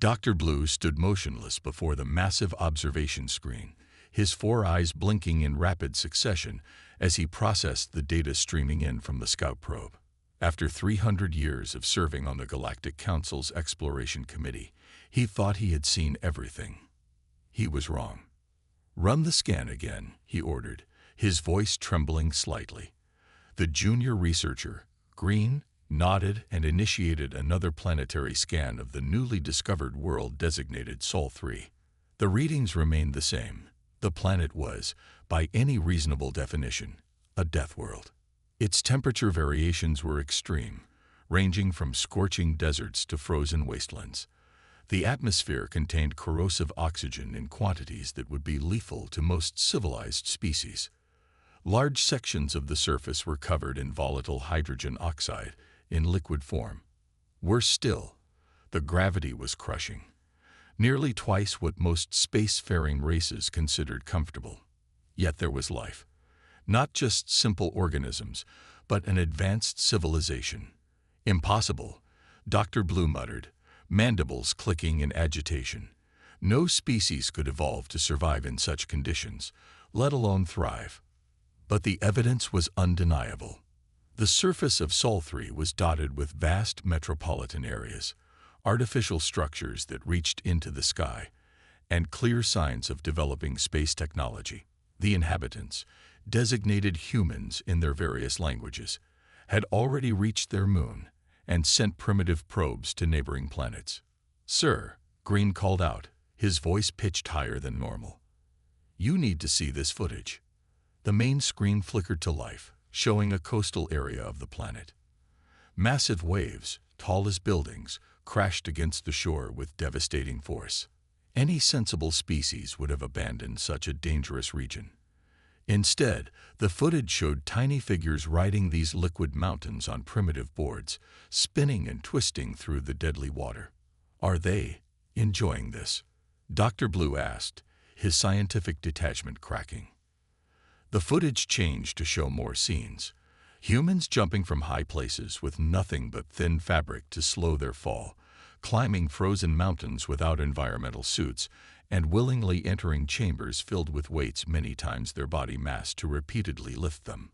Dr. Blue stood motionless before the massive observation screen, his four eyes blinking in rapid succession as he processed the data streaming in from the Scout probe. After 300 years of serving on the Galactic Council's Exploration Committee, he thought he had seen everything. He was wrong. "Run the scan again," he ordered, his voice trembling slightly. The junior researcher, Green, nodded and initiated another planetary scan of the newly discovered world designated Sol 3. The readings remained the same. The planet was, by any reasonable definition, a death world. Its temperature variations were extreme, ranging from scorching deserts to frozen wastelands. The atmosphere contained corrosive oxygen in quantities that would be lethal to most civilized species. Large sections of the surface were covered in volatile hydrogen oxide in liquid form. Worse still, the gravity was crushing, nearly twice what most spacefaring races considered comfortable. Yet there was life. Not just simple organisms, but an advanced civilization. "Impossible," Dr. Blue muttered, mandibles clicking in agitation. No species could evolve to survive in such conditions, let alone thrive. But the evidence was undeniable. The surface of Sol 3 was dotted with vast metropolitan areas, artificial structures that reached into the sky, and clear signs of developing space technology. The inhabitants, designated humans in their various languages, had already reached their moon and sent primitive probes to neighboring planets. "Sir," Green called out, his voice pitched higher than normal. "You need to see this footage." The main screen flickered to life, showing a coastal area of the planet. Massive waves, tall as buildings, crashed against the shore with devastating force. Any sensible species would have abandoned such a dangerous region. Instead, the footage showed tiny figures riding these liquid mountains on primitive boards, spinning and twisting through the deadly water. "Are they enjoying this?" Dr. Blue asked, his scientific detachment cracking. The footage changed to show more scenes. Humans jumping from high places with nothing but thin fabric to slow their fall, climbing frozen mountains without environmental suits, and willingly entering chambers filled with weights many times their body mass to repeatedly lift them.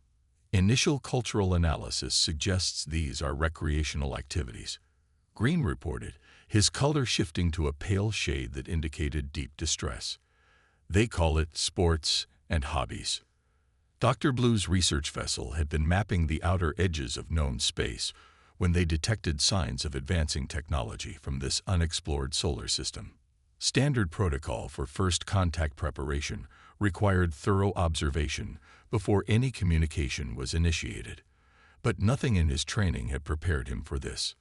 Initial cultural analysis suggests these are recreational activities, Green reported, his color shifting to a pale shade that indicated deep distress. "They call it sports and hobbies." Dr. Blue's research vessel had been mapping the outer edges of known space when they detected signs of advancing technology from this unexplored solar system. Standard protocol for first contact preparation required thorough observation before any communication was initiated. But nothing in his training had prepared him for this.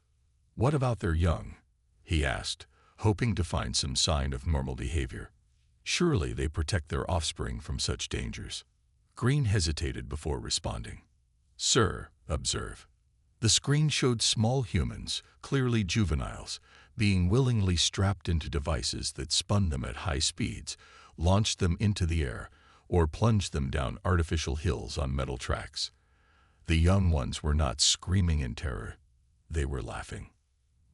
"What about their young?" he asked, hoping to find some sign of normal behavior. "Surely they protect their offspring from such dangers." Green hesitated before responding. "Sir, observe." The screen showed small humans, clearly juveniles, being willingly strapped into devices that spun them at high speeds, launched them into the air, or plunged them down artificial hills on metal tracks. The young ones were not screaming in terror. They were laughing.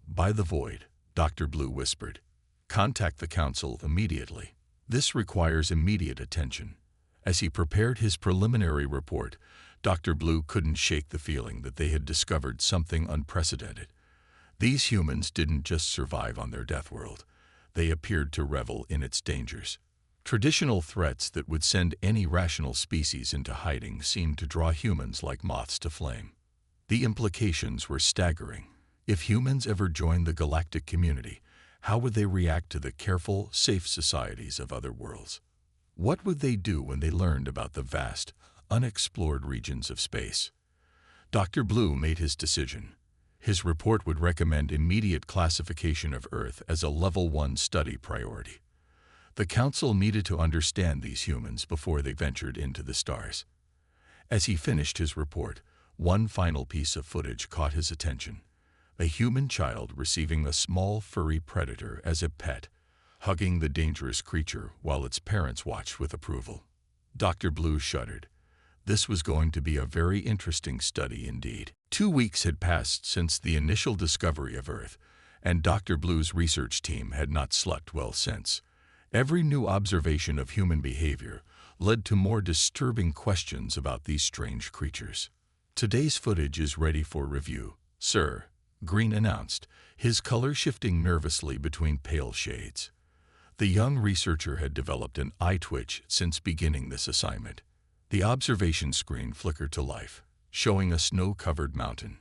"By the void," Dr. Blue whispered. "Contact the Council immediately. This requires immediate attention." As he prepared his preliminary report, Dr. Blue couldn't shake the feeling that they had discovered something unprecedented. These humans didn't just survive on their death world. They appeared to revel in its dangers. Traditional threats that would send any rational species into hiding seemed to draw humans like moths to flame. The implications were staggering. If humans ever joined the galactic community, how would they react to the careful, safe societies of other worlds? What would they do when they learned about the vast, unexplored regions of space? Dr. Blue made his decision. His report would recommend immediate classification of Earth as a Level 1 study priority. The Council needed to understand these humans before they ventured into the stars. As he finished his report, one final piece of footage caught his attention. A human child receiving a small furry predator as a pet, hugging the dangerous creature while its parents watched with approval. Dr. Blue shuddered. This was going to be a very interesting study indeed. 2 weeks had passed since the initial discovery of Earth, and Dr. Blue's research team had not slept well since. Every new observation of human behavior led to more disturbing questions about these strange creatures. "Today's footage is ready for review, sir," Green announced, his color shifting nervously between pale shades. The young researcher had developed an eye twitch since beginning this assignment. The observation screen flickered to life, showing a snow-covered mountain.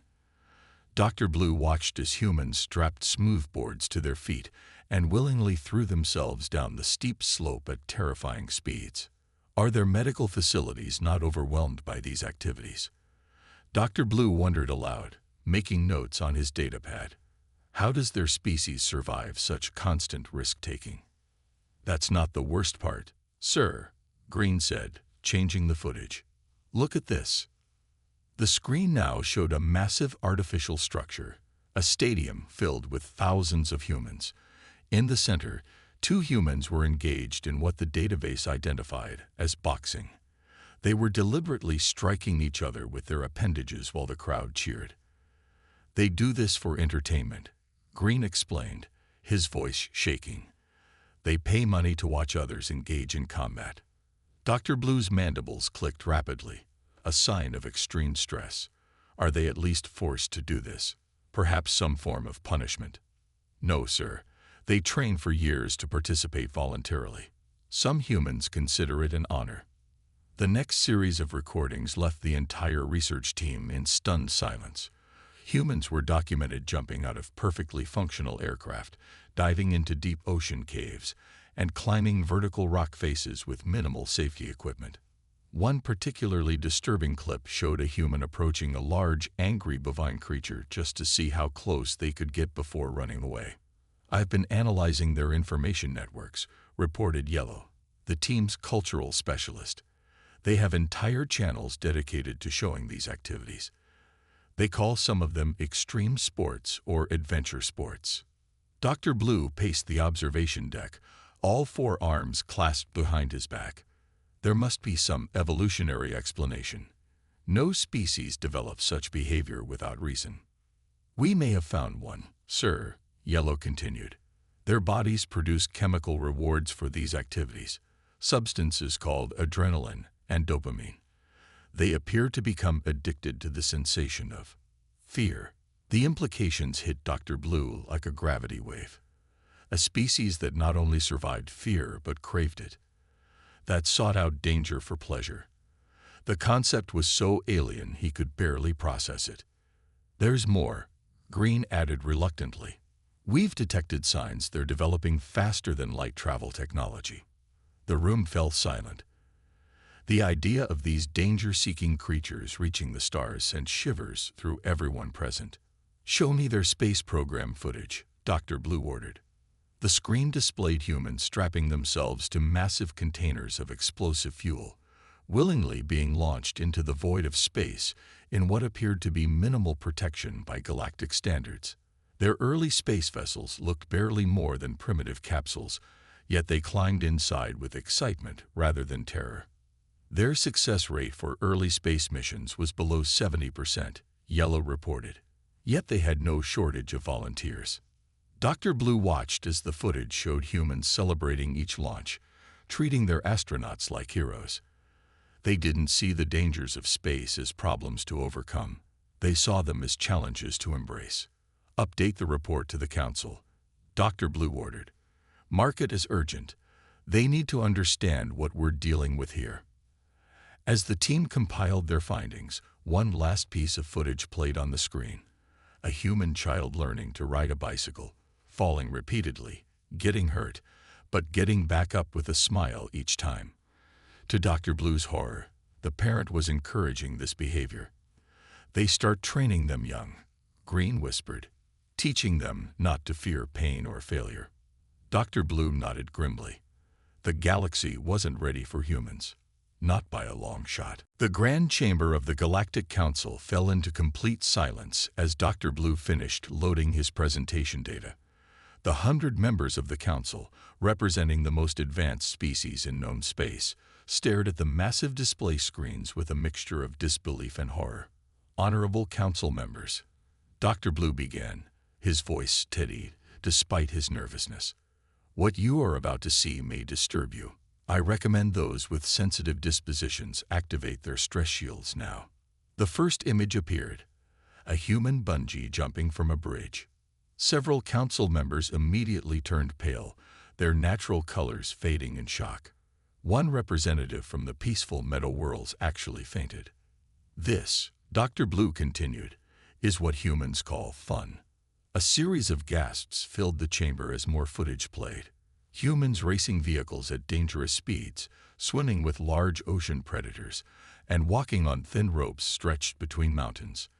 Dr. Blue watched as humans strapped smoothboards to their feet and willingly threw themselves down the steep slope at terrifying speeds. Are their medical facilities not overwhelmed by these activities? Dr. Blue wondered aloud, making notes on his datapad. How does their species survive such constant risk-taking? "That's not the worst part, sir," Green said, changing the footage. "Look at this." The screen now showed a massive artificial structure, a stadium filled with thousands of humans. In the center, two humans were engaged in what the database identified as boxing. They were deliberately striking each other with their appendages while the crowd cheered. "They do this for entertainment," Green explained, his voice shaking. "They pay money to watch others engage in combat." Dr. Blue's mandibles clicked rapidly, a sign of extreme stress. Are they at least forced to do this? Perhaps some form of punishment? "No, sir. They train for years to participate voluntarily. Some humans consider it an honor." The next series of recordings left the entire research team in stunned silence. Humans were documented jumping out of perfectly functional aircraft, diving into deep ocean caves, and climbing vertical rock faces with minimal safety equipment. One particularly disturbing clip showed a human approaching a large, angry bovine creature just to see how close they could get before running away. "I've been analyzing their information networks," reported Yellow, the team's cultural specialist. "They have entire channels dedicated to showing these activities. They call some of them extreme sports or adventure sports." Dr. Blue paced the observation deck, all four arms clasped behind his back. There must be some evolutionary explanation. No species develops such behavior without reason. "We may have found one, sir," Yellow continued. "Their bodies produce chemical rewards for these activities, substances called adrenaline and dopamine. They appear to become addicted to the sensation of fear." The implications hit Dr. Blue like a gravity wave. A species that not only survived fear but craved it, that sought out danger for pleasure. The concept was so alien he could barely process it. "There's more," Green added reluctantly. "We've detected signs they're developing faster than light travel technology." The room fell silent. The idea of these danger-seeking creatures reaching the stars sent shivers through everyone present. "Show me their space program footage," Dr. Blue ordered. The screen displayed humans strapping themselves to massive containers of explosive fuel, willingly being launched into the void of space in what appeared to be minimal protection by galactic standards. Their early space vessels looked barely more than primitive capsules, yet they climbed inside with excitement rather than terror. Their success rate for early space missions was below 70%, Yellow reported. Yet they had no shortage of volunteers. Dr. Blue watched as the footage showed humans celebrating each launch, treating their astronauts like heroes. They didn't see the dangers of space as problems to overcome. They saw them as challenges to embrace. "Update the report to the Council," Dr. Blue ordered. "Mark it as urgent. They need to understand what we're dealing with here." As the team compiled their findings, one last piece of footage played on the screen. A human child learning to ride a bicycle, falling repeatedly, getting hurt, but getting back up with a smile each time. To Dr. Blue's horror, the parent was encouraging this behavior. "They start training them young," Green whispered, "teaching them not to fear pain or failure." Dr. Blue nodded grimly. The galaxy wasn't ready for humans. Not by a long shot. The grand chamber of the Galactic Council fell into complete silence as Dr. Blue finished loading his presentation data. The 100 members of the Council, representing the most advanced species in known space, stared at the massive display screens with a mixture of disbelief and horror. "Honorable Council members," Dr. Blue began, His voice steadied, despite his nervousness. "What you are about to see may disturb you. I recommend those with sensitive dispositions activate their stress shields now." The first image appeared, a human bungee jumping from a bridge. Several council members immediately turned pale, their natural colors fading in shock. One representative from the peaceful meadow worlds actually fainted. "This," Dr. Blue continued, "is what humans call fun." A series of gasps filled the chamber as more footage played. Humans racing vehicles at dangerous speeds, swimming with large ocean predators, and walking on thin ropes stretched between mountains.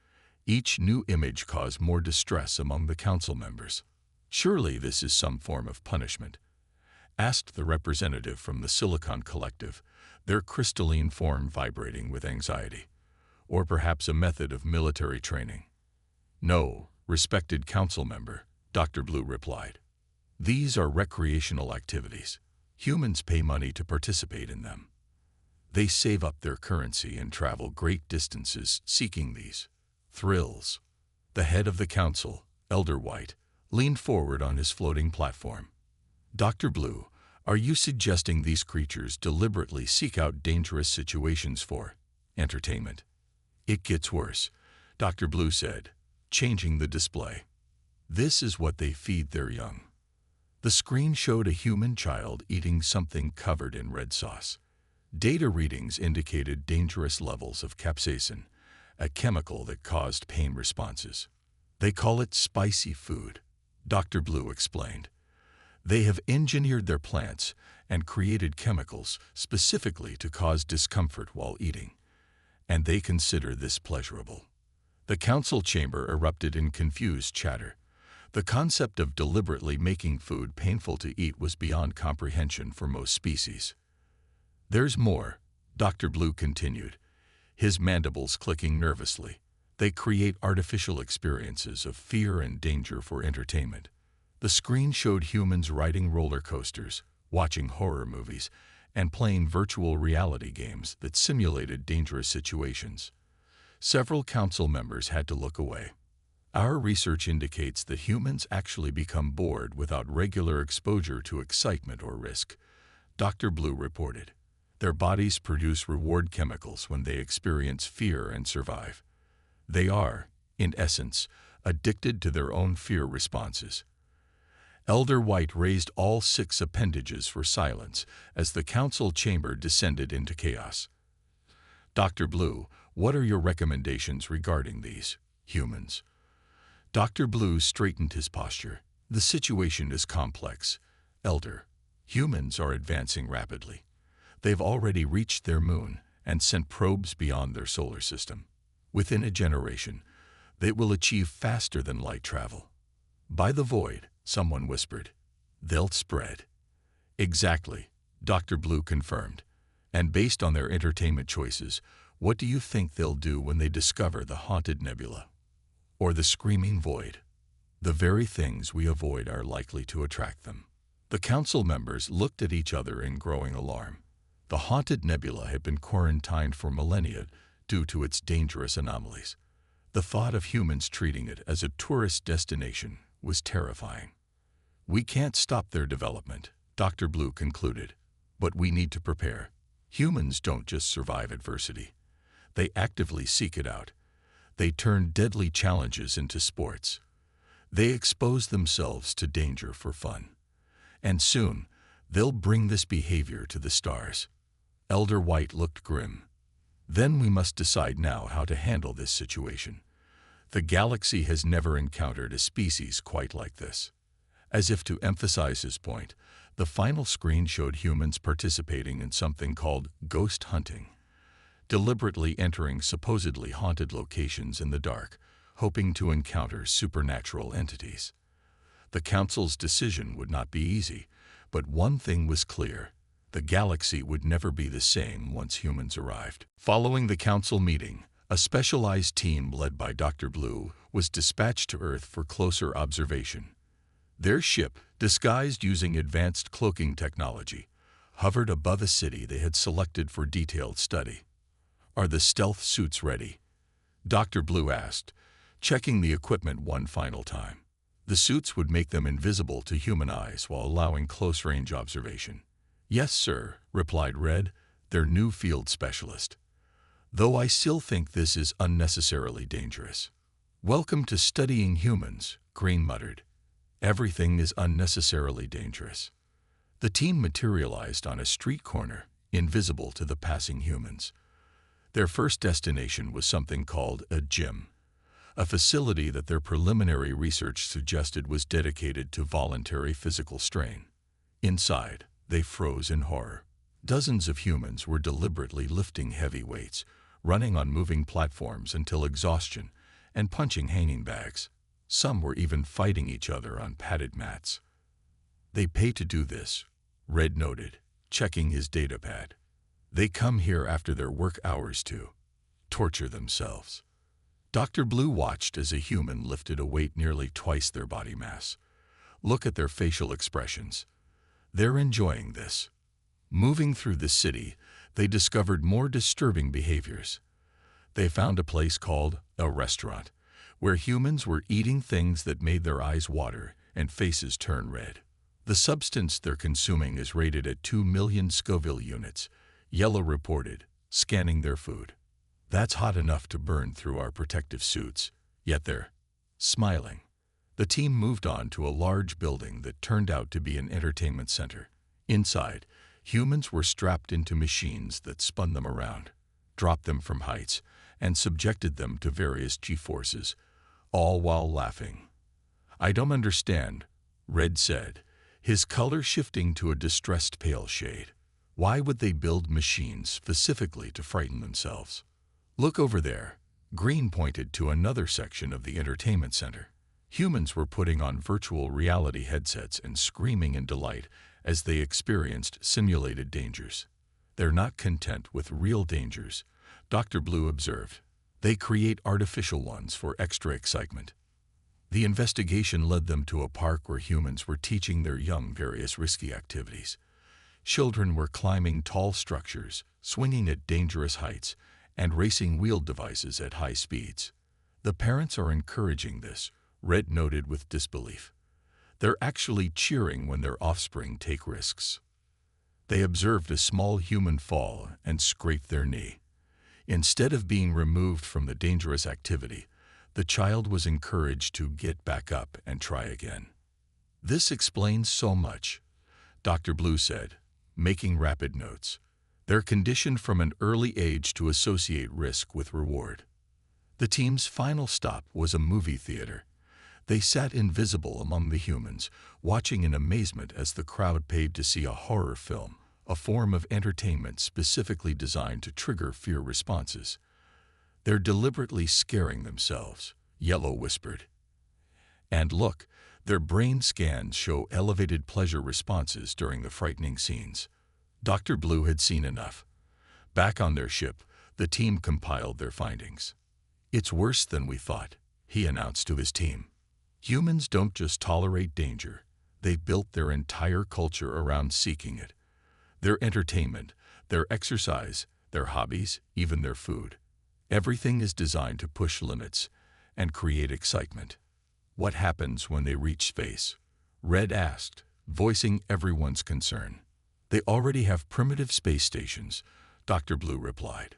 Each new image caused more distress among the council members. "Surely this is some form of punishment?" asked the representative from the Silicon Collective, their crystalline form vibrating with anxiety. "Or perhaps a method of military training?" "No, respected council member," Dr. Blue replied. "These are recreational activities. Humans pay money to participate in them. They save up their currency and travel great distances seeking these thrills." The head of the council, Elder White, leaned forward on his floating platform. "Dr. Blue, are you suggesting these creatures deliberately seek out dangerous situations for entertainment?" "It gets worse," Dr. Blue said, changing the display. "This is what they feed their young." The screen showed a human child eating something covered in red sauce. Data readings indicated dangerous levels of capsaicin, a chemical that caused pain responses. "They call it spicy food," Dr. Blue explained. "They have engineered their plants and created chemicals specifically to cause discomfort while eating, and they consider this pleasurable." The council chamber erupted in confused chatter. The concept of deliberately making food painful to eat was beyond comprehension for most species. "There's more," Dr. Blue continued, his mandibles clicking nervously. "They create artificial experiences of fear and danger for entertainment." The screen showed humans riding roller coasters, watching horror movies, and playing virtual reality games that simulated dangerous situations. Several council members had to look away. "Our research indicates that humans actually become bored without regular exposure to excitement or risk," Dr. Blue reported. "Their bodies produce reward chemicals when they experience fear and survive. They are, in essence, addicted to their own fear responses." Elder White raised all 6 appendages for silence as the council chamber descended into chaos. "Dr. Blue, what are your recommendations regarding these humans?" Dr. Blue straightened his posture. "The situation is complex, Elder. Humans are advancing rapidly. They've already reached their moon and sent probes beyond their solar system. Within a generation, they will achieve faster than light travel. By the void," someone whispered, "they'll spread." "Exactly," Dr. Blue confirmed. "And based on their entertainment choices, what do you think they'll do when they discover the haunted nebula? Or the screaming void? The very things we avoid are likely to attract them." The council members looked at each other in growing alarm. The haunted nebula had been quarantined for millennia due to its dangerous anomalies. The thought of humans treating it as a tourist destination was terrifying. "We can't stop their development," Dr. Blue concluded, "but we need to prepare. Humans don't just survive adversity. They actively seek it out. They turn deadly challenges into sports. They expose themselves to danger for fun. And soon, they'll bring this behavior to the stars." Elder White looked grim. "Then we must decide now how to handle this situation. The galaxy has never encountered a species quite like this." As if to emphasize his point, the final screen showed humans participating in something called ghost hunting, deliberately entering supposedly haunted locations in the dark, hoping to encounter supernatural entities. The council's decision would not be easy, but one thing was clear: the galaxy would never be the same once humans arrived. Following the council meeting, a specialized team led by Dr. Blue was dispatched to Earth for closer observation. Their ship, disguised using advanced cloaking technology, hovered above a city they had selected for detailed study. "Are the stealth suits ready?" Dr. Blue asked, checking the equipment one final time. The suits would make them invisible to human eyes while allowing close-range observation. "Yes, sir," replied Red, their new field specialist. "Though I still think this is unnecessarily dangerous." "Welcome to studying humans," Green muttered. "Everything is unnecessarily dangerous." The team materialized on a street corner, invisible to the passing humans. Their first destination was something called a gym, a facility that their preliminary research suggested was dedicated to voluntary physical strain. Inside, they froze in horror. Dozens of humans were deliberately lifting heavy weights, running on moving platforms until exhaustion, and punching hanging bags. Some were even fighting each other on padded mats. "They pay to do this," Red noted, checking his datapad. "They come here after their work hours to torture themselves." Dr. Blue watched as a human lifted a weight nearly twice their body mass. "Look at their facial expressions. They're enjoying this." Moving through the city, they discovered more disturbing behaviors. They found a place called a restaurant, where humans were eating things that made their eyes water and faces turn red. "The substance they're consuming is rated at 2 million Scoville units," Yellow reported, scanning their food. "That's hot enough to burn through our protective suits, yet they're smiling." The team moved on to a large building that turned out to be an entertainment center. Inside, humans were strapped into machines that spun them around, dropped them from heights, and subjected them to various G-forces, all while laughing. "I don't understand," Red said, his color shifting to a distressed pale shade. "Why would they build machines specifically to frighten themselves?" "Look over there," Green pointed to another section of the entertainment center. Humans were putting on virtual reality headsets and screaming in delight as they experienced simulated dangers. "They're not content with real dangers," Dr. Blue observed. "They create artificial ones for extra excitement." The investigation led them to a park where humans were teaching their young various risky activities. Children were climbing tall structures, swinging at dangerous heights, and racing wheeled devices at high speeds. "The parents are encouraging this," Red noted with disbelief. "They're actually cheering when their offspring take risks." They observed a small human fall and scraped their knee. Instead of being removed from the dangerous activity, the child was encouraged to get back up and try again. "This explains so much," Dr. Blue said, making rapid notes. "They're conditioned from an early age to associate risk with reward." The team's final stop was a movie theater. They sat invisible among the humans, watching in amazement as the crowd paid to see a horror film, a form of entertainment specifically designed to trigger fear responses. "They're deliberately scaring themselves," Yellow whispered. "And look, their brain scans show elevated pleasure responses during the frightening scenes." Dr. Blue had seen enough. Back on their ship, the team compiled their findings. "It's worse than we thought," he announced to his team. "Humans don't just tolerate danger. They've built their entire culture around seeking it. Their entertainment, their exercise, their hobbies, even their food. Everything is designed to push limits and create excitement." "What happens when they reach space?" Red asked, voicing everyone's concern. "They already have primitive space stations," Dr. Blue replied.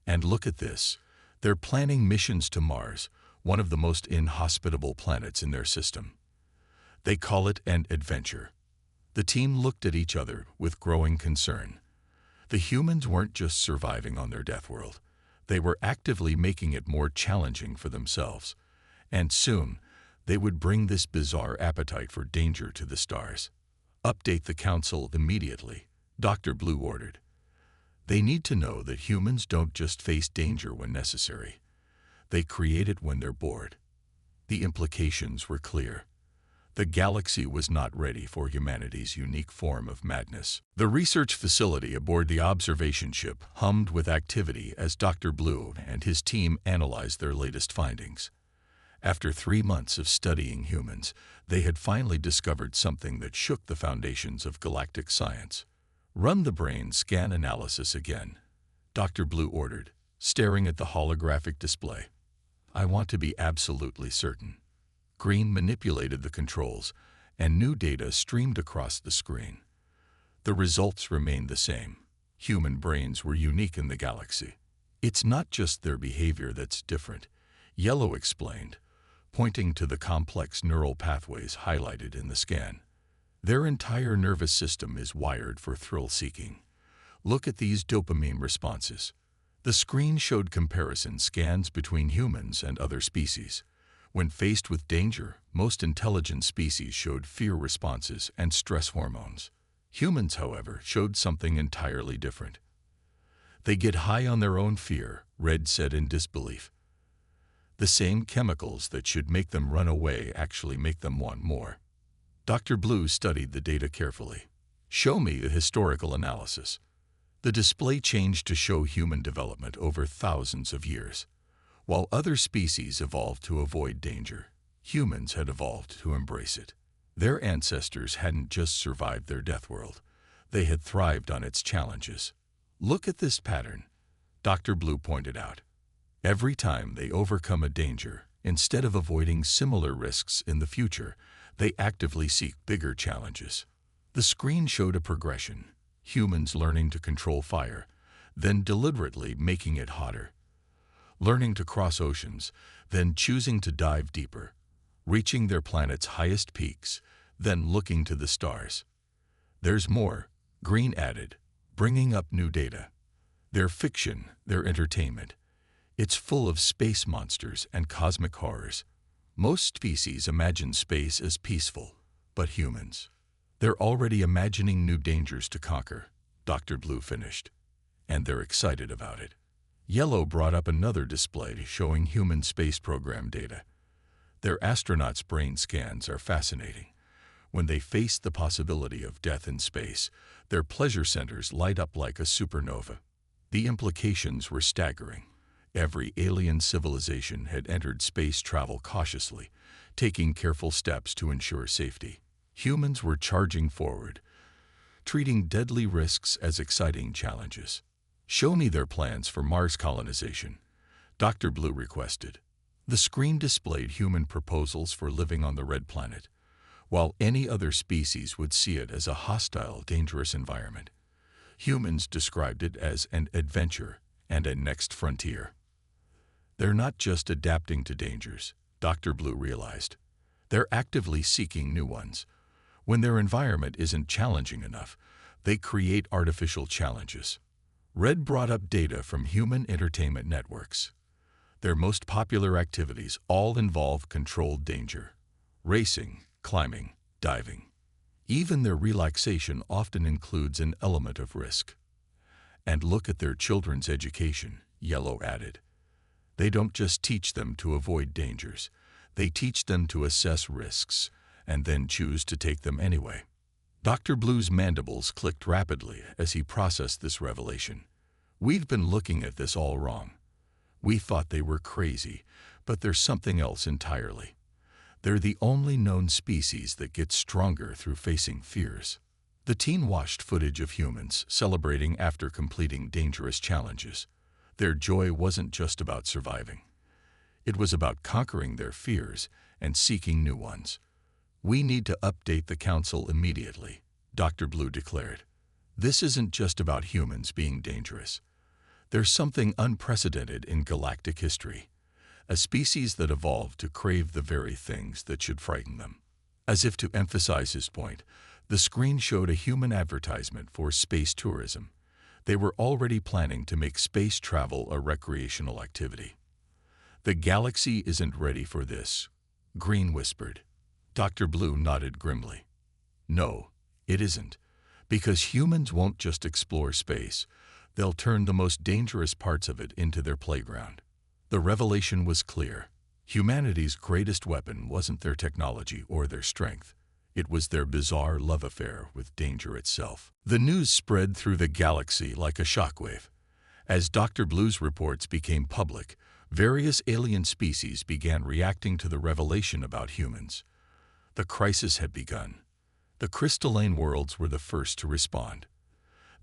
"And look at this. They're planning missions to Mars, one of the most inhospitable planets in their system. They call it an adventure." The team looked at each other with growing concern. The humans weren't just surviving on their death world. They were actively making it more challenging for themselves. And soon, they would bring this bizarre appetite for danger to the stars. "Update the council immediately," Dr. Blue ordered. "They need to know that humans don't just face danger when necessary. They create it when they're bored." The implications were clear. The galaxy was not ready for humanity's unique form of madness. The research facility aboard the observation ship hummed with activity as Dr. Blue and his team analyzed their latest findings. After 3 months of studying humans, they had finally discovered something that shook the foundations of galactic science. "Run the brain scan analysis again," Dr. Blue ordered, staring at the holographic display. "I want to be absolutely certain." Green manipulated the controls, and new data streamed across the screen. The results remained the same. Human brains were unique in the galaxy. It's not just their behavior that's different, Yellow explained, pointing to the complex neural pathways highlighted in the scan. Their entire nervous system is wired for thrill-seeking. Look at these dopamine responses. The screen showed comparison scans between humans and other species. When faced with danger, most intelligent species showed fear responses and stress hormones. Humans, however, showed something entirely different. They get high on their own fear, Red said in disbelief. The same chemicals that should make them run away actually make them want more. Dr. Blue studied the data carefully. Show me a historical analysis. The display changed to show human development over thousands of years. While other species evolved to avoid danger, humans had evolved to embrace it. Their ancestors hadn't just survived their death world. They had thrived on its challenges. Look at this pattern, Dr. Blue pointed out. Every time they overcome a danger, instead of avoiding similar risks in the future, they actively seek bigger challenges. The screen showed a progression, humans learning to control fire, then deliberately making it hotter. Learning to cross oceans, then choosing to dive deeper. Reaching their planet's highest peaks, then looking to the stars. There's more, Green added, bringing up new data. Their fiction, their entertainment. It's full of space monsters and cosmic horrors. Most species imagine space as peaceful, but humans, they're already imagining new dangers to conquer, Dr. Blue finished. And they're excited about it. Yellow brought up another display showing human space program data. Their astronauts' brain scans are fascinating. When they face the possibility of death in space, their pleasure centers light up like a supernova. The implications were staggering. Every alien civilization had entered space travel cautiously, taking careful steps to ensure safety. Humans were charging forward, treating deadly risks as exciting challenges. Show me their plans for Mars colonization, Dr. Blue requested. The screen displayed human proposals for living on the Red Planet, while any other species would see it as a hostile, dangerous environment. Humans described it as an adventure and a next frontier. They're not just adapting to dangers, Dr. Blue realized. They're actively seeking new ones. When their environment isn't challenging enough, they create artificial challenges. Red brought up data from human entertainment networks. Their most popular activities all involve controlled danger. Racing, climbing, diving. Even their relaxation often includes an element of risk. And look at their children's education, Yellow added. They don't just teach them to avoid dangers. They teach them to assess risks and then choose to take them anyway. Dr. Blue's mandibles clicked rapidly as he processed this revelation. We've been looking at this all wrong. We thought they were crazy, but there's something else entirely. They're the only known species that gets stronger through facing fears. The teen watched footage of humans celebrating after completing dangerous challenges. Their joy wasn't just about surviving. It was about conquering their fears and seeking new ones. We need to update the council immediately, Dr. Blue declared. This isn't just about humans being dangerous. There's something unprecedented in galactic history, a species that evolved to crave the very things that should frighten them. As if to emphasize his point, the screen showed a human advertisement for space tourism. They were already planning to make space travel a recreational activity. The galaxy isn't ready for this, Green whispered. Dr. Blue nodded grimly. No, it isn't, because humans won't just explore space. They'll turn the most dangerous parts of it into their playground. The revelation was clear. Humanity's greatest weapon wasn't their technology or their strength. It was their bizarre love affair with danger itself. The news spread through the galaxy like a shockwave. As Dr. Blue's reports became public, various alien species began reacting to the revelation about humans. The crisis had begun. The crystalline worlds were the first to respond.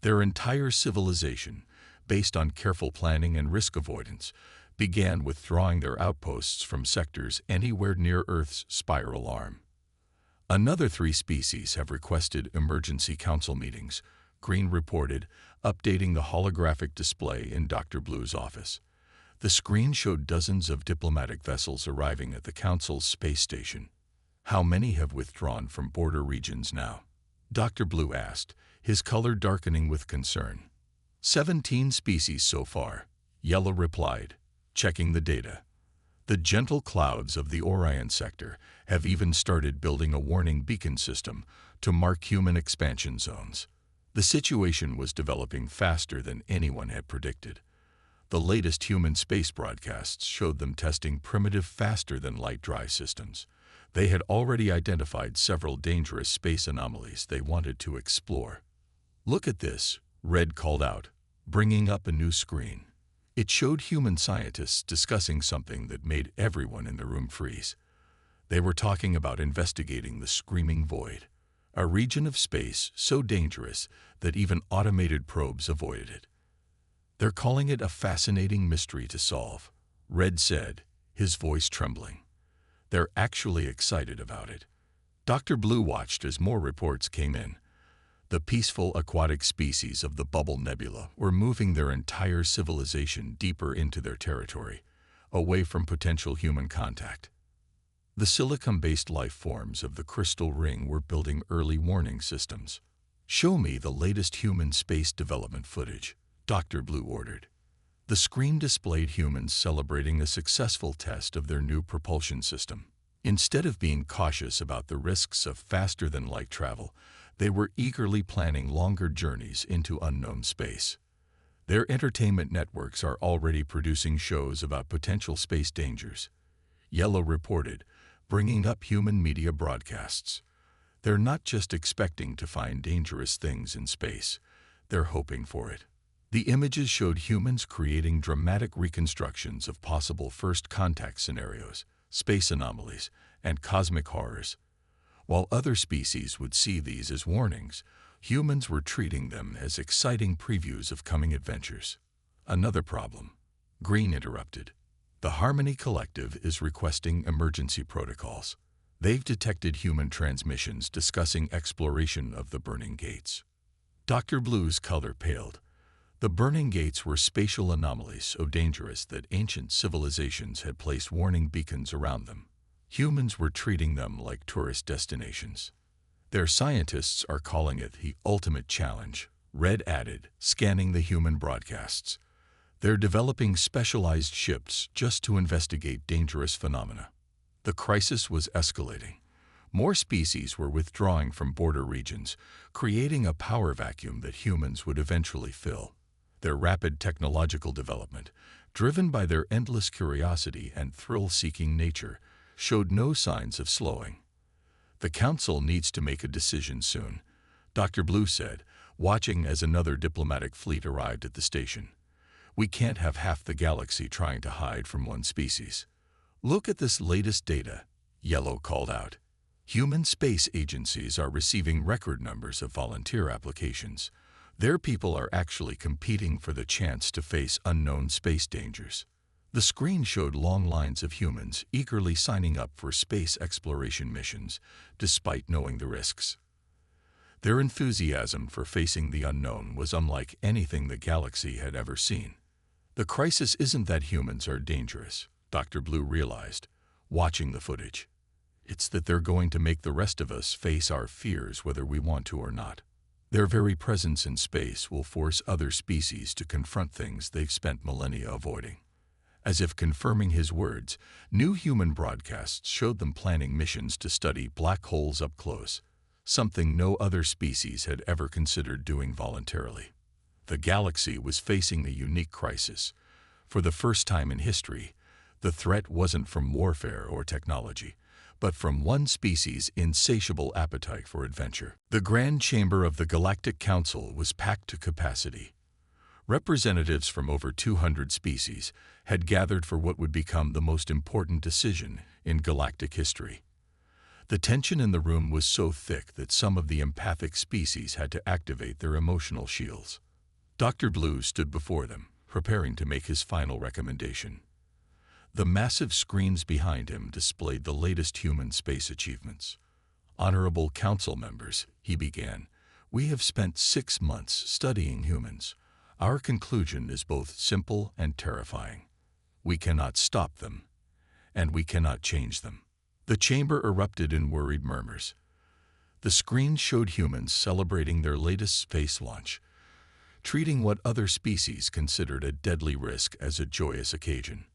Their entire civilization, based on careful planning and risk avoidance, began withdrawing their outposts from sectors anywhere near Earth's spiral arm. Another 3 species have requested emergency council meetings, Green reported, updating the holographic display in Dr. Blue's office. The screen showed dozens of diplomatic vessels arriving at the Council's space station. How many have withdrawn from border regions now? Dr. Blue asked, his color darkening with concern. 17 species so far, Yellow replied, checking the data. The gentle clouds of the Orion sector have even started building a warning beacon system to mark human expansion zones. The situation was developing faster than anyone had predicted. The latest human space broadcasts showed them testing primitive faster-than-light drive systems. They had already identified several dangerous space anomalies they wanted to explore. "Look at this," Red called out, bringing up a new screen. It showed human scientists discussing something that made everyone in the room freeze. They were talking about investigating the Screaming Void, a region of space so dangerous that even automated probes avoided it. "They're calling it a fascinating mystery to solve," Red said, his voice trembling. "They're actually excited about it." Dr. Blue watched as more reports came in. The peaceful aquatic species of the Bubble Nebula were moving their entire civilization deeper into their territory, away from potential human contact. The silicon-based life forms of the Crystal Ring were building early warning systems. "Show me the latest human space development footage," Dr. Blue ordered. The screen displayed humans celebrating a successful test of their new propulsion system. Instead of being cautious about the risks of faster-than-light travel, they were eagerly planning longer journeys into unknown space. Their entertainment networks are already producing shows about potential space dangers, Yellow reported, bringing up human media broadcasts. They're not just expecting to find dangerous things in space, they're hoping for it. The images showed humans creating dramatic reconstructions of possible first contact scenarios, space anomalies, and cosmic horrors. While other species would see these as warnings, humans were treating them as exciting previews of coming adventures. "Another problem," Green interrupted. "The Harmony Collective is requesting emergency protocols. They've detected human transmissions discussing exploration of the Burning Gates." Dr. Blue's color paled. The Burning Gates were spatial anomalies so dangerous that ancient civilizations had placed warning beacons around them. Humans were treating them like tourist destinations. "Their scientists are calling it the ultimate challenge," Red added, scanning the human broadcasts. "They're developing specialized ships just to investigate dangerous phenomena." The crisis was escalating. More species were withdrawing from border regions, creating a power vacuum that humans would eventually fill. Their rapid technological development, driven by their endless curiosity and thrill-seeking nature, showed no signs of slowing. "The Council needs to make a decision soon," Dr. Blue said, watching as another diplomatic fleet arrived at the station. "We can't have half the galaxy trying to hide from one species." "Look at this latest data," Yellow called out. "Human space agencies are receiving record numbers of volunteer applications. Their people are actually competing for the chance to face unknown space dangers." The screen showed long lines of humans eagerly signing up for space exploration missions, despite knowing the risks. Their enthusiasm for facing the unknown was unlike anything the galaxy had ever seen. "The crisis isn't that humans are dangerous," Dr. Blue realized, watching the footage. "It's that they're going to make the rest of us face our fears whether we want to or not. Their very presence in space will force other species to confront things they've spent millennia avoiding." As if confirming his words, new human broadcasts showed them planning missions to study black holes up close, something no other species had ever considered doing voluntarily. The galaxy was facing a unique crisis. For the first time in history, the threat wasn't from warfare or technology, but from one species' insatiable appetite for adventure. The Grand Chamber of the Galactic Council was packed to capacity. Representatives from over 200 species had gathered for what would become the most important decision in galactic history. The tension in the room was so thick that some of the empathic species had to activate their emotional shields. Dr. Blue stood before them, preparing to make his final recommendation. The massive screens behind him displayed the latest human space achievements. "Honorable Council members," he began, "we have spent 6 months studying humans. Our conclusion is both simple and terrifying. We cannot stop them, and we cannot change them." The chamber erupted in worried murmurs. The screens showed humans celebrating their latest space launch, treating what other species considered a deadly risk as a joyous occasion.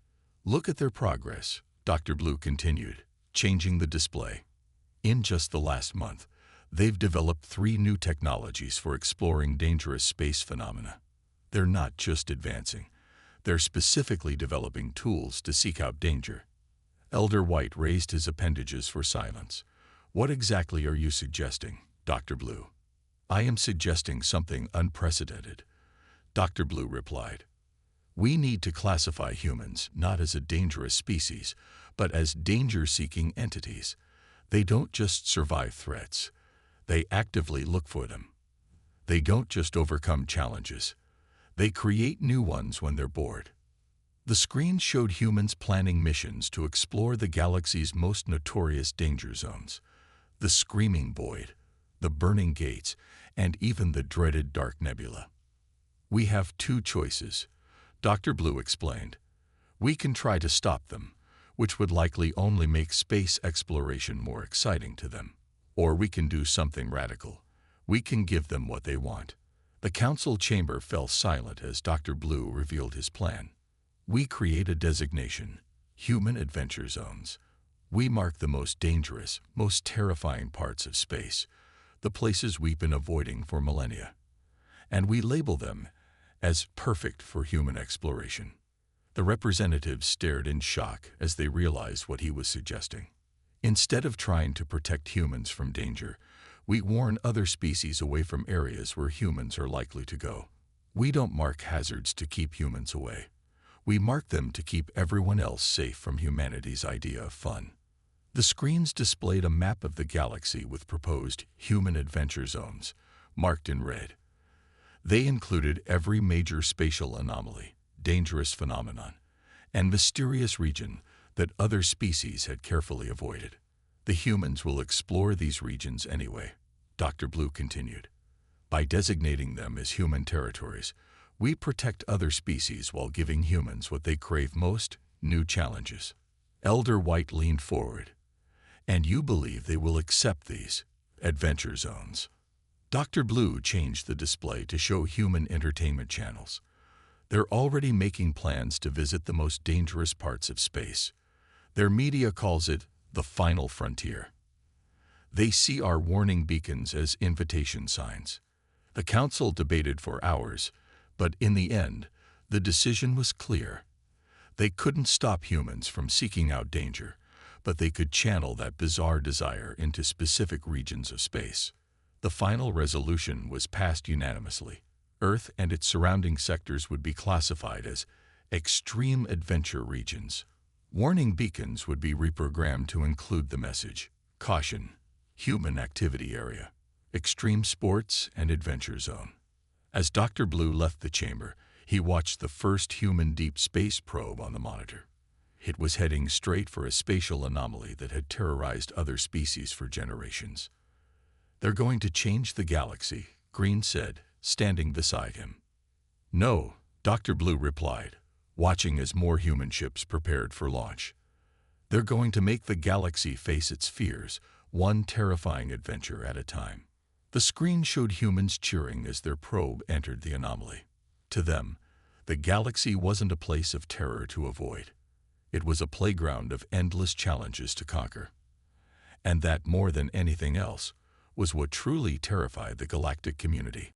"Look at their progress," Dr. Blue continued, changing the display. "In just the last month, they've developed 3 new technologies for exploring dangerous space phenomena. They're not just advancing, they're specifically developing tools to seek out danger." Elder White raised his appendages for silence. "What exactly are you suggesting, Dr. Blue?" "I am suggesting something unprecedented," Dr. Blue replied. "We need to classify humans not as a dangerous species, but as danger-seeking entities. They don't just survive threats, they actively look for them. They don't just overcome challenges, they create new ones when they're bored." The screen showed humans planning missions to explore the galaxy's most notorious danger zones: the Screaming Void, the Burning Gates, and even the dreaded Dark Nebula. "We have 2 choices," Dr. Blue explained. "We can try to stop them, which would likely only make space exploration more exciting to them. Or we can do something radical. We can give them what they want." The council chamber fell silent as Dr. Blue revealed his plan. "We create a designation, Human Adventure Zones. We mark the most dangerous, most terrifying parts of space, the places we've been avoiding for millennia. And we label them as perfect for human exploration." The representatives stared in shock as they realized what he was suggesting. "Instead of trying to protect humans from danger, we warn other species away from areas where humans are likely to go. We don't mark hazards to keep humans away. We mark them to keep everyone else safe from humanity's idea of fun." The screens displayed a map of the galaxy with proposed Human Adventure Zones, marked in red. They included every major spatial anomaly, dangerous phenomenon, and mysterious region that other species had carefully avoided. "The humans will explore these regions anyway," Dr. Blue continued. "By designating them as human territories, we protect other species while giving humans what they crave most: new challenges." Elder White leaned forward. "And you believe they will accept these adventure zones?" Dr. Blue changed the display to show human entertainment channels. "They're already making plans to visit the most dangerous parts of space. Their media calls it the final frontier. They see our warning beacons as invitation signs." The council debated for hours, but in the end, the decision was clear. They couldn't stop humans from seeking out danger, but they could channel that bizarre desire into specific regions of space. The final resolution was passed unanimously. Earth and its surrounding sectors would be classified as extreme adventure regions. Warning beacons would be reprogrammed to include the message: "Caution, human activity area, extreme sports and adventure zone." As Dr. Blue left the chamber, he watched the first human deep space probe on the monitor. It was heading straight for a spatial anomaly that had terrorized other species for generations. "They're going to change the galaxy," Green said, standing beside him. "No," Dr. Blue replied, watching as more human ships prepared for launch. "They're going to make the galaxy face its fears, one terrifying adventure at a time." The screen showed humans cheering as their probe entered the anomaly. To them, the galaxy wasn't a place of terror to avoid. It was a playground of endless challenges to conquer. And that, more than anything else, was what truly terrified the galactic community.